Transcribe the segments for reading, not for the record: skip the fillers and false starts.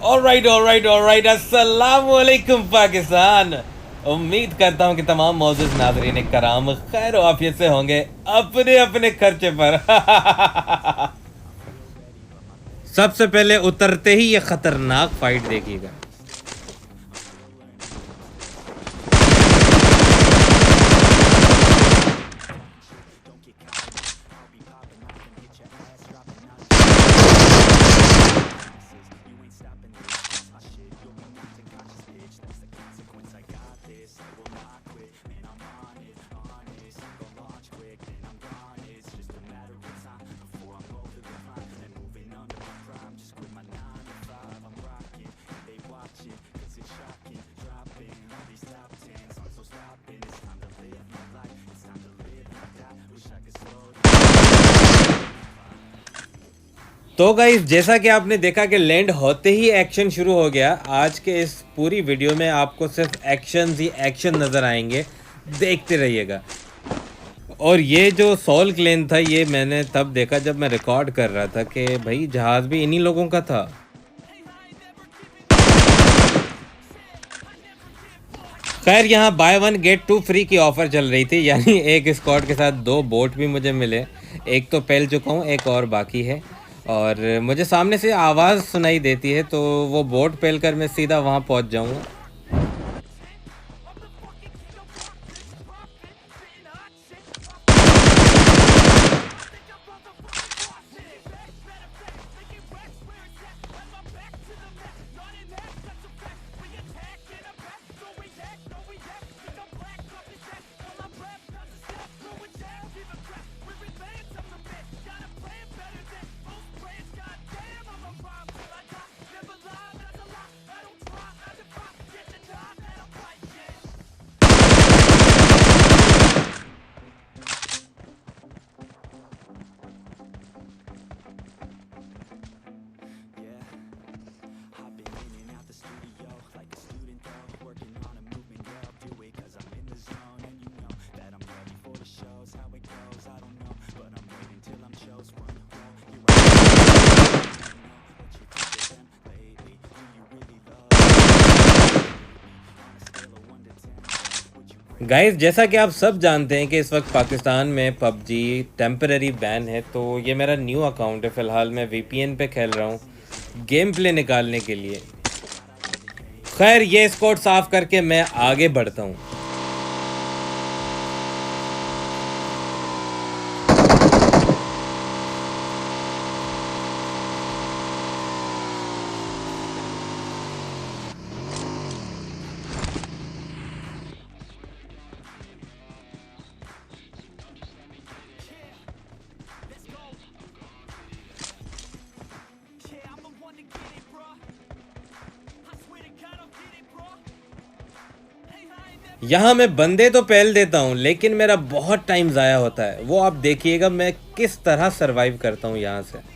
Alright अस्सलाम वालेकुम पाकिस्तान। उम्मीद करता हूँ कि तमाम मौजूद नाज़रीन कराम खैर आफियत से होंगे अपने अपने खर्चे पर। सबसे पहले उतरते ही ये खतरनाक फाइट देखिएगा। तो गाइस जैसा कि आपने देखा कि लैंड होते ही एक्शन शुरू हो गया। आज के इस पूरी वीडियो में आपको सिर्फ एक्शन ही एक्शन नज़र आएंगे, देखते रहिएगा। और ये जो सॉल क्लेन था ये मैंने तब देखा जब मैं रिकॉर्ड कर रहा था कि भाई जहाज़ भी इन्हीं लोगों का था। खैर यहाँ buy one get two free की ऑफ़र चल रही थी, यानी एक स्क्वाड के साथ 2 बोट भी मुझे मिले। एक तो पहल चुका हूँ, एक और बाकी है। और मुझे सामने से आवाज़ सुनाई देती है, तो वो बोट पहल कर मैं सीधा वहाँ पहुँच जाऊँगा। गाइस जैसा कि आप सब जानते हैं कि इस वक्त पाकिस्तान में पबजी टेम्पररी बैन है, तो ये मेरा न्यू अकाउंट है। फ़िलहाल मैं वीपीएन पे खेल रहा हूँ गेम प्ले निकालने के लिए। खैर ये स्क्वाड साफ करके मैं आगे बढ़ता हूँ। यहाँ मैं बंदे तो पहल देता हूँ, लेकिन मेरा बहुत टाइम ज़ाया होता है। वो आप देखिएगा मैं किस तरह सरवाइव करता हूँ यहाँ से।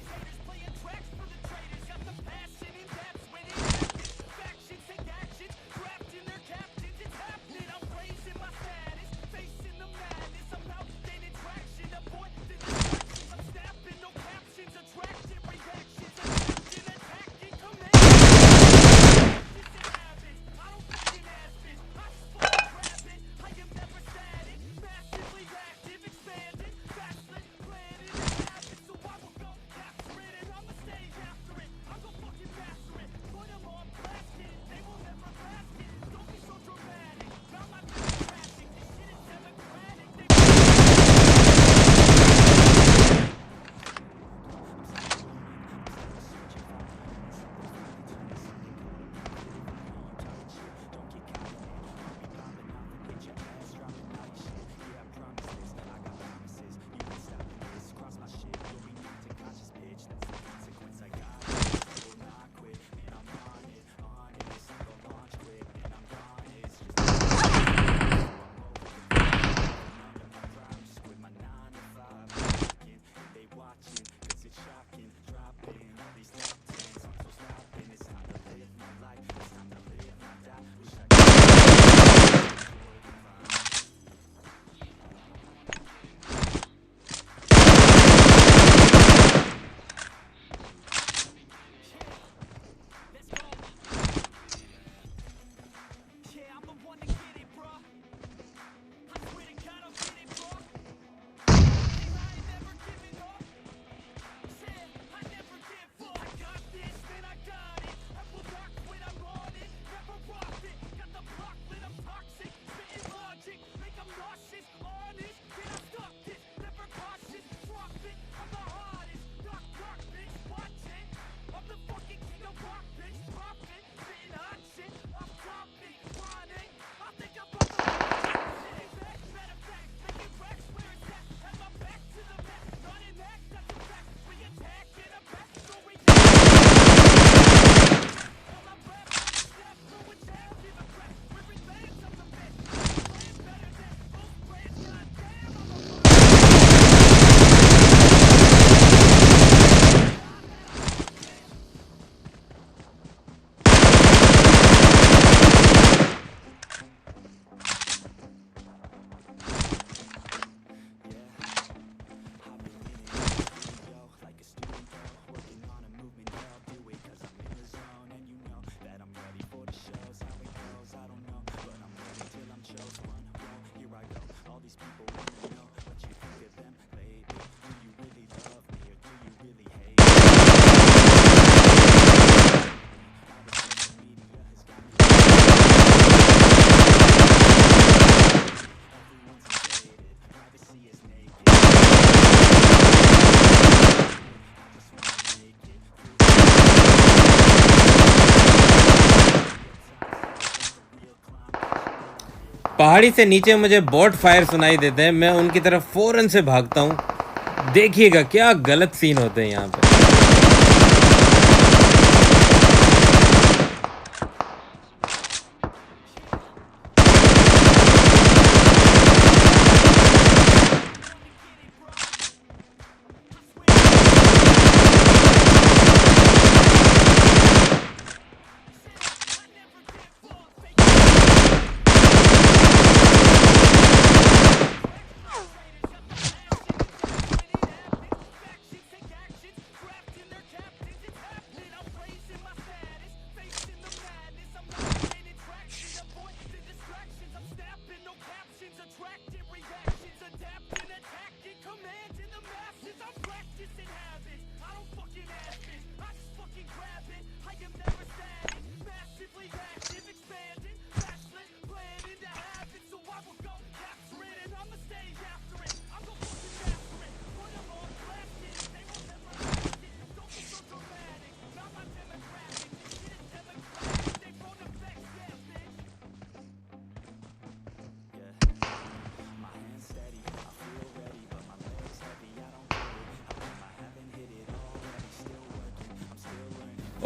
पहाड़ी से नीचे मुझे बॉट फायर सुनाई देते हैं, मैं उनकी तरफ फौरन से भागता हूँ। देखिएगा क्या गलत सीन होते हैं यहाँ पे।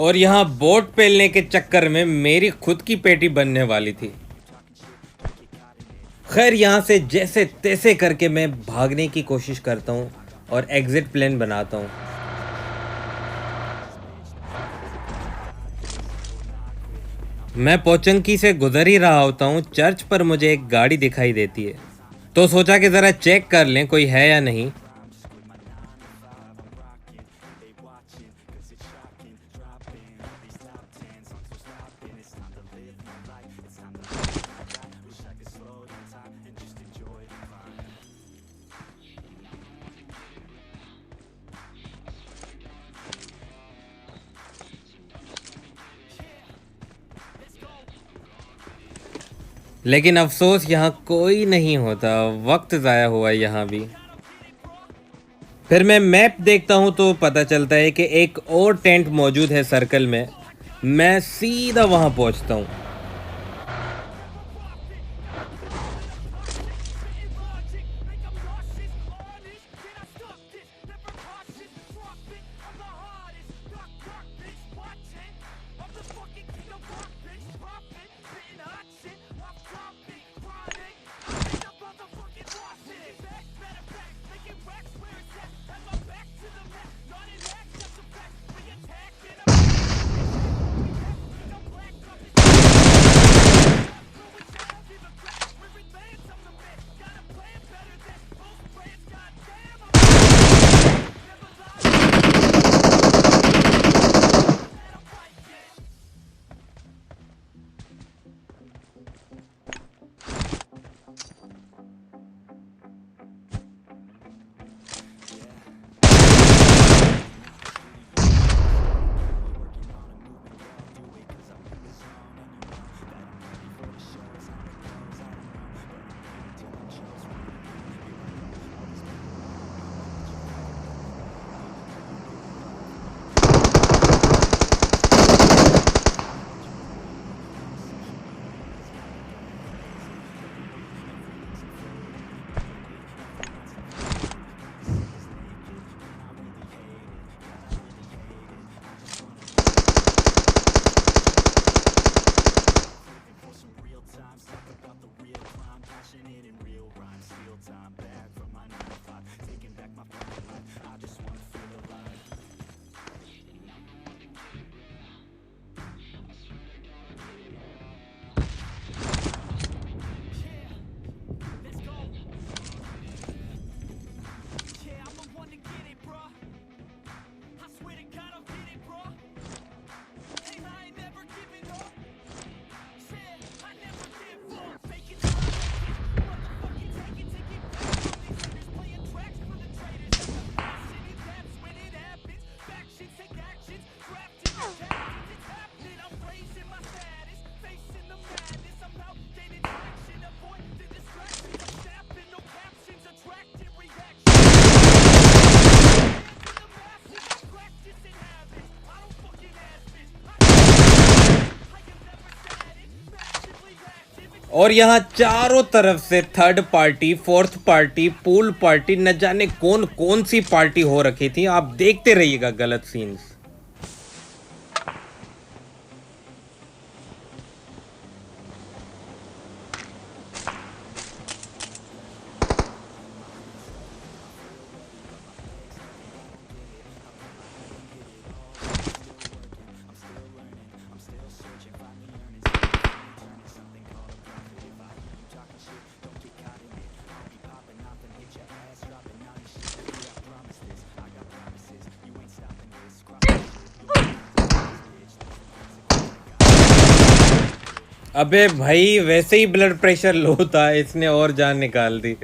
और यहाँ बोट पेलने के चक्कर में मेरी खुद की पेटी बनने वाली थी। खैर यहाँ से जैसे तैसे करके मैं भागने की कोशिश करता हूँ और एग्जिट प्लान बनाता हूँ। मैं पोचंकी से गुजर ही रहा होता हूँ, चर्च पर मुझे एक गाड़ी दिखाई देती है, तो सोचा कि ज़रा चेक कर लें कोई है या नहीं। लेकिन अफसोस यहाँ कोई नहीं होता, वक्त ज़ाया हुआ यहाँ भी। फिर मैं मैप देखता हूँ तो पता चलता है कि एक और टेंट मौजूद है सर्कल में। मैं सीधा वहाँ पहुँचता हूँ। और यहाँ चारों तरफ से third party, fourth party, pool party, न जाने कौन कौन सी पार्टी हो रखी थी। आप देखते रहिएगा गलत सीन्स। अबे भाई, वैसे ही ब्लड प्रेशर लो था, इसने और जान निकाल दी।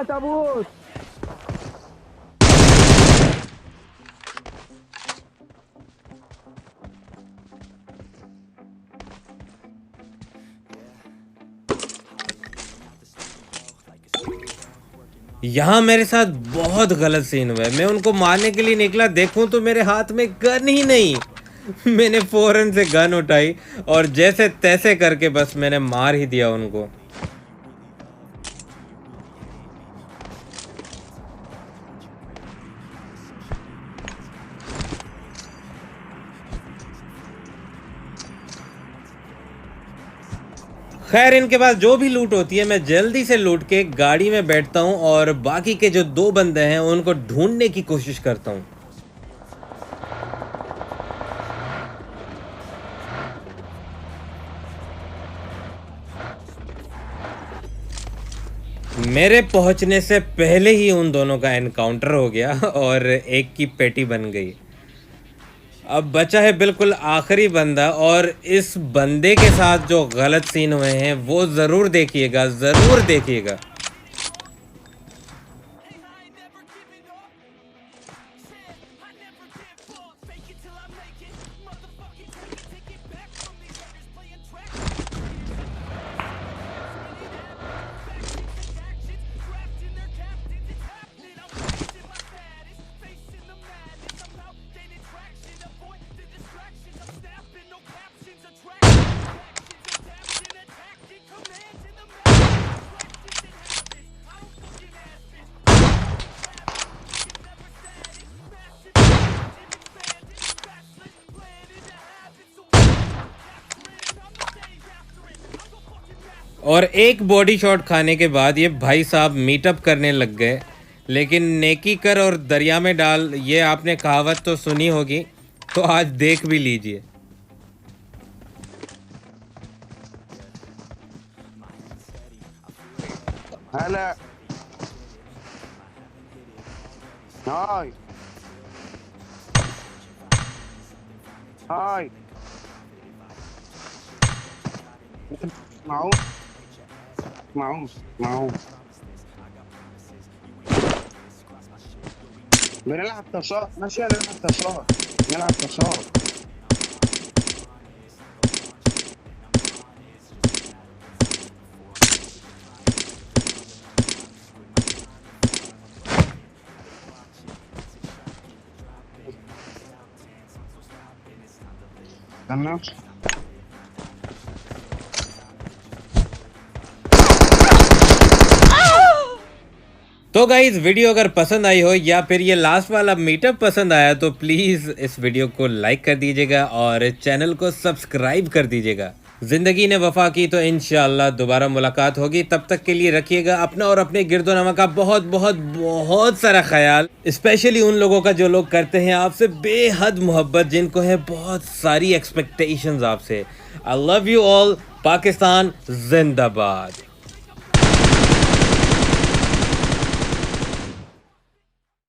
Cabut. यहाँ मेरे साथ बहुत गलत सीन हुआ है। मैं उनको मारने के लिए निकला, देखूं तो मेरे हाथ में गन ही नहीं। मैंने फौरन से गन उठाई और जैसे तैसे करके बस मैंने मार ही दिया उनको। खैर, इनके पास जो भी लूट होती है मैं जल्दी से लूट के गाड़ी में बैठता हूँ और बाकी के जो दो बंदे हैं उनको ढूंढने की कोशिश करता हूँ। मेरे पहुंचने से पहले ही उन दोनों का एनकाउंटर हो गया और एक की पेटी बन गई। अब बचा है बिल्कुल आखिरी बंदा, और इस बंदे के साथ जो गलत सीन हुए हैं वो ज़रूर देखिएगा, ज़रूर देखिएगा। और एक बॉडी शॉट खाने के बाद ये भाई साहब मीटअप करने लग गए। लेकिन नेकी कर और दरिया में डाल, ये आपने कहावत तो सुनी होगी, तो आज देख भी लीजिए। هلا. هاي هاي اسمعوا اسمعوا اسمعوا بنلعب طشاش ماشي نلعب طشاش نلعب طشاش استنى. तो गाइज वीडियो अगर पसंद आई हो या फिर ये लास्ट वाला मीटअप पसंद आया तो प्लीज़ इस वीडियो को लाइक कर दीजिएगा और चैनल को सब्सक्राइब कर दीजिएगा। जिंदगी ने वफा की तो इंशाल्लाह दोबारा मुलाकात होगी। तब तक के लिए रखिएगा अपना और अपने गिरदोनमा का बहुत बहुत बहुत सारा ख्याल, स्पेशली उन लोगों का जो लोग करते हैं आपसे बेहद मोहब्बत, जिनको है बहुत सारी एक्सपेक्टेशंस आपसे। I love you all. Pakistan जिंदाबाद।